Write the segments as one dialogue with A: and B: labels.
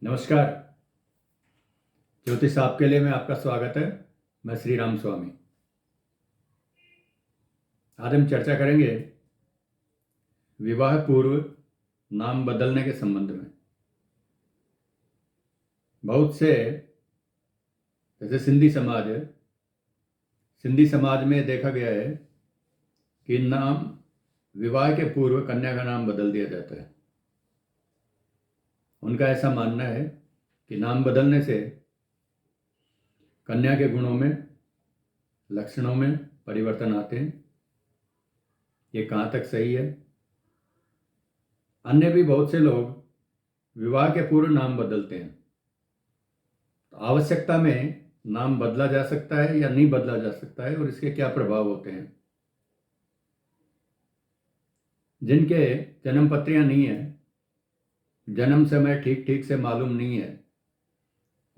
A: नमस्कार। ज्योतिष आपके लिए में आपका स्वागत है। मैं श्री राम स्वामी। आज हम चर्चा करेंगे विवाह पूर्व नाम बदलने के संबंध में। बहुत से जैसे सिंधी समाज में देखा गया है कि नाम विवाह के पूर्व कन्या का नाम बदल दिया जाता है। उनका ऐसा मानना है कि नाम बदलने से कन्या के गुणों में, लक्षणों में परिवर्तन आते हैं। ये कहाँ तक सही है? अन्य भी बहुत से लोग विवाह के पूर्व नाम बदलते हैं। तो आवश्यकता में नाम बदला जा सकता है या नहीं बदला जा सकता है, और इसके क्या प्रभाव होते हैं? जिनके जन्म पत्रियां नहीं है, जन्म समय ठीक ठीक से मालूम नहीं है,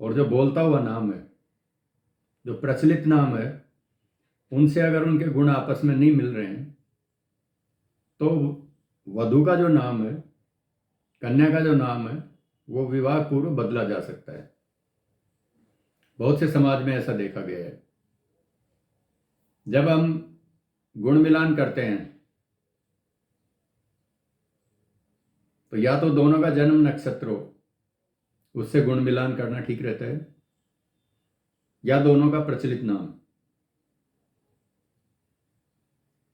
A: और जो बोलता हुआ नाम है, जो प्रचलित नाम है, उनसे अगर उनके गुण आपस में नहीं मिल रहे हैं, तो वधू का जो नाम है, कन्या का जो नाम है, वो विवाह पूर्व बदला जा सकता है। बहुत से समाज में ऐसा देखा गया है। जब हम गुण मिलान करते हैं तो या तो दोनों का जन्म नक्षत्र हो, उससे गुण मिलान करना ठीक रहता है, या दोनों का प्रचलित नाम।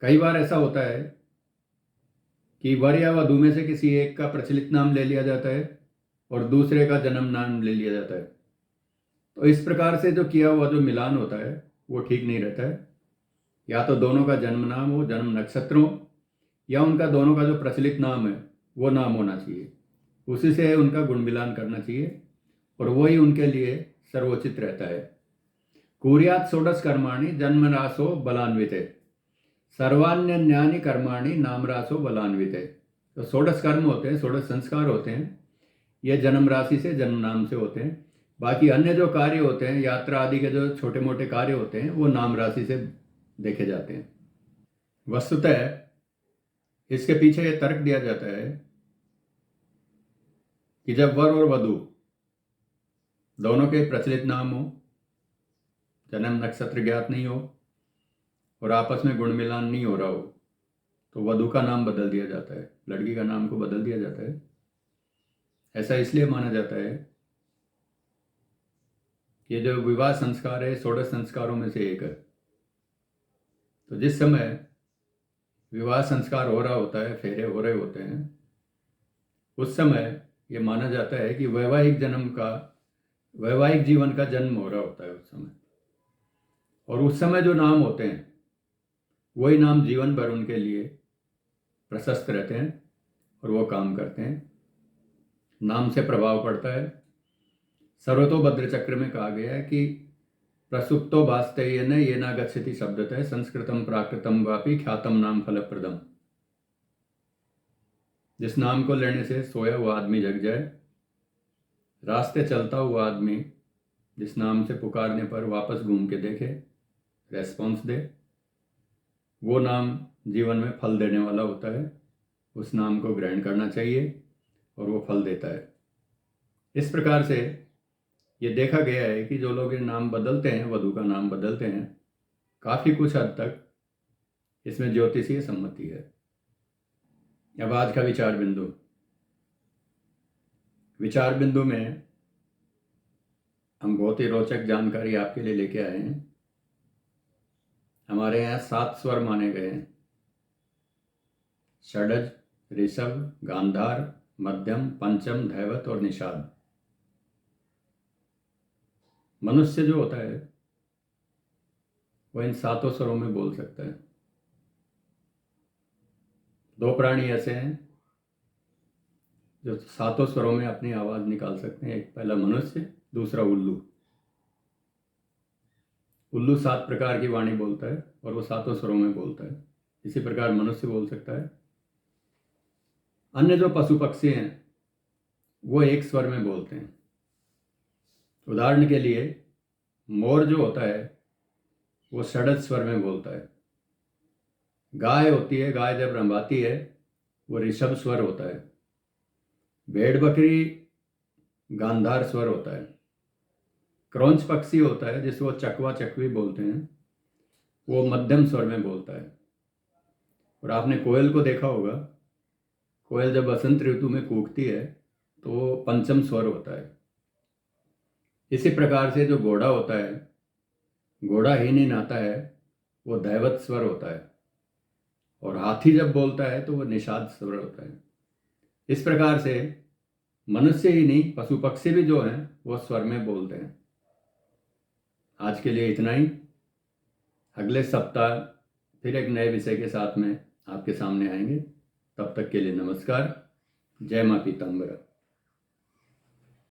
A: कई बार ऐसा होता है कि वर या वधू में से किसी एक का प्रचलित नाम ले लिया जाता है और दूसरे का जन्म नाम ले लिया जाता है। तो इस प्रकार से जो किया हुआ जो मिलान होता है वो ठीक नहीं रहता है। या तो दोनों का जन्म नाम हो, जन्म नक्षत्र हो, या उनका दोनों का जो प्रचलित नाम है वो नाम होना चाहिए। उसी से उनका गुण मिलान करना चाहिए, और वही उनके लिए सर्वोचित रहता है। कुर्यात् षोडश कर्माणि जन्मरासो बलान्विते, सर्वान्यन्यानि कर्माणि नामरासो बलान्विते। तो षोडश कर्म होते हैं, षोडश संस्कार होते हैं, ये जन्म राशि से, जन्म नाम से होते हैं। बाकी अन्य जो कार्य होते हैं, यात्रा आदि के जो छोटे मोटे कार्य होते हैं, वो नाम राशि से देखे जाते हैं। वस्तुतः इसके पीछे ये तर्क दिया जाता है कि जब वर और वधू दोनों के प्रचलित नाम हो, जन्म नक्षत्र ज्ञात नहीं हो, और आपस में गुण मिलान नहीं हो रहा हो, तो वधू का नाम बदल दिया जाता है, लड़की का नाम को बदल दिया जाता है। ऐसा इसलिए माना जाता है कि जो विवाह संस्कार है, षोडश संस्कारों में से एक है। तो जिस समय विवाह संस्कार हो रहा होता है, फेरे हो रहे होते हैं, उस समय ये माना जाता है कि वैवाहिक जीवन का जन्म हो रहा होता है उस समय। और उस समय जो नाम होते हैं वही नाम जीवन भर उनके लिए प्रशस्त रहते हैं और वो काम करते हैं। नाम से प्रभाव पड़ता है। सर्वतोभद्र चक्र में कहा गया है कि प्रसुप्तो भास्तेयेन येन गच्छति शब्दतः संस्कृतम प्राकृतम वापि ख्यातम नाम फलप्रदम। जिस नाम को लेने से सोया हुआ आदमी जग जाए, रास्ते चलता हुआ आदमी जिस नाम से पुकारने पर वापस घूम के देखे, रेस्पॉन्स दे, वो नाम जीवन में फल देने वाला होता है। उस नाम को ग्रहण करना चाहिए और वो फल देता है। इस प्रकार से ये देखा गया है कि जो लोग ये नाम बदलते हैं, वधू का नाम बदलते हैं, काफ़ी कुछ हद तक इसमें ज्योतिषीय सम्मति है। अब आज का विचार बिंदु में हम बहुत ही रोचक जानकारी आपके लिए लेके आए हैं। हमारे यहाँ 7 स्वर माने गए हैं: षडज, ऋषभ, गांधार, मध्यम, पंचम, धैवत और निषाद। मनुष्य जो होता है वह इन 7 स्वरों में बोल सकता है। 2 प्राणी ऐसे हैं जो 7 स्वरों में अपनी आवाज निकाल सकते हैं। एक पहला मनुष्य, दूसरा उल्लू। उल्लू 7 प्रकार की वाणी बोलता है और वो 7 स्वरों में बोलता है। इसी प्रकार मनुष्य बोल सकता है। अन्य जो पशु पक्षी हैं वो एक स्वर में बोलते हैं। उदाहरण के लिए मोर जो होता है वो षडज स्वर में बोलता है। गाय होती है, गाय जब रंभाती है वो ऋषभ स्वर होता है। भेड़ बकरी गांधार स्वर होता है। क्रौंच पक्षी होता है जिसको चकवा चकवी बोलते हैं, वो मध्यम स्वर में बोलता है। और आपने कोयल को देखा होगा, कोयल जब बसंत ऋतु में कूकती है तो वो पंचम स्वर होता है। इसी प्रकार से जो घोड़ा होता है, घोड़ा ही नहीं नाता है, वो दैवत स्वर होता है। और हाथी जब बोलता है तो वो निषाद स्वर होता है। इस प्रकार से मनुष्य ही नहीं, पशु पक्षी भी जो हैं वो स्वर में बोलते हैं। आज के लिए इतना ही। अगले सप्ताह फिर एक नए विषय के साथ में आपके सामने आएंगे। तब तक के लिए नमस्कार। जय मां पीताम्बरा।